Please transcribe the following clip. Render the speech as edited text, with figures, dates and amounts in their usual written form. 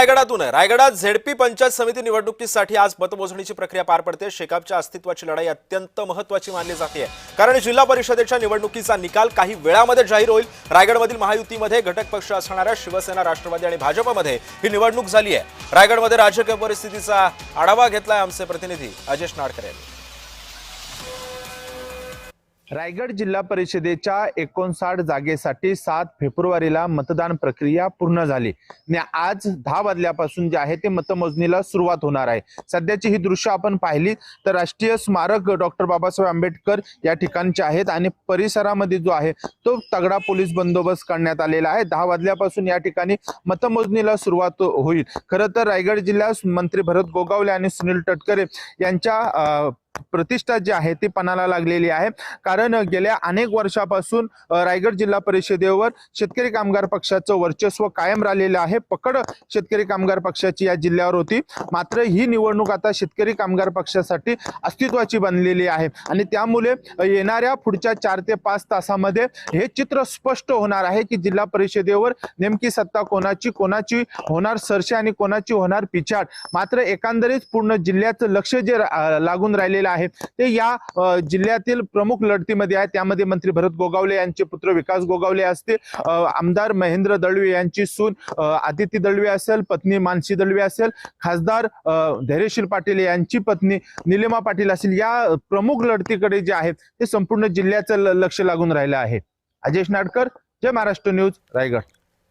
रायगडात ZP panchayat समिती निवडणुकीसाठी आज मतमोजणीची प्रक्रिया पार पडते। शेकापच्या अस्तित्वाची लढाई अत्यंत महत्त्वाची मानली जाते, कारण जिल्हा परिषदेच्या निवडणुकीचा निकाल काही वेळामध्ये जाहीर होईल। रायगडमधील महायुतीमध्ये घटक पक्ष असणाऱ्या शिवसेना, राष्ट्रवादी आणि भाजपमध्ये ही निवडणूक झाली आहे। रायगडमध्ये राजकीय परिस्थितीचा आढावा घेतलाय आमचे प्रतिनिधी अजेश नाडकर यांनी। रायगड जिल्हा परिषदेच्या 59 जागेसाठी 7 फेब्रुवारीला मतदान प्रक्रिया पूर्ण झाली आणि आज 10 वाजल्यापासून जे आहे ते मतमोजणीला सुरुवात होणार आहे। सध्याची ही दृश्य आपण पाहिली तर राष्ट्रीय स्मारक डॉक्टर बाबासाहेब आंबेडकर या ठिकाणचे आहेत आणि परिसरामध्ये जो आहे तो तगडा पोलीस बंदोबस्त करण्यात आलेला आहे। 10 वाजल्यापासून या ठिकाणी मतमोजणीला सुरुवात होईल। खरं तर रायगड जिल्ह्यात मंत्री भरत गोगावले आणि सुनील तटकरे यांच्या प्रतिष्ठा जी आहे ती पणाला लागलेली आहे, कारण गेल्या अनेक वर्षापासून रायगड जिल्हा परिषदेवर शेतकरी कामगार पक्षाचं वर्चस्व कायम राहिलेलं आहे। पकड शेतकरी कामगार पक्षाची या जिल्ह्यावर होती, मात्र ही निवडणूक आता शेतकरी कामगार पक्षासाठी अस्तित्वाची बनलेली आहे आणि त्यामुळे येणाऱ्या पुढच्या 4 ते 5 तासामध्ये हे चित्र स्पष्ट होणार आहे की जिल्हा परिषदेवर नेमकी सत्ता कोणाची होणार सरशी आणि कोणाची होणार पिछाड। मात्र एकंदरीत पूर्ण जिल्ह्याचं लक्ष जे लागून राहिलेलं आहे ते या जिल्ह्यातील प्रमुख लढतीमध्ये आहे। त्यामध्ये मंत्री भरत गोगावले यांचे पुत्र विकास गोगावले असते, आमदार महेंद्र दळवे यांची सून आदिती दळवे असेल, पत्नी मानसी दळवे असेल, खासदार धैर्यशील पाटील यांची पत्नी निलिमा पाटील असेल, या प्रमुख लढतीकडे जे आहे ते संपूर्ण जिल्ह्याचं लक्ष लागून राहिलं आहे। अजेश नाडकर, जय महाराष्ट्र न्यूज, रायगड।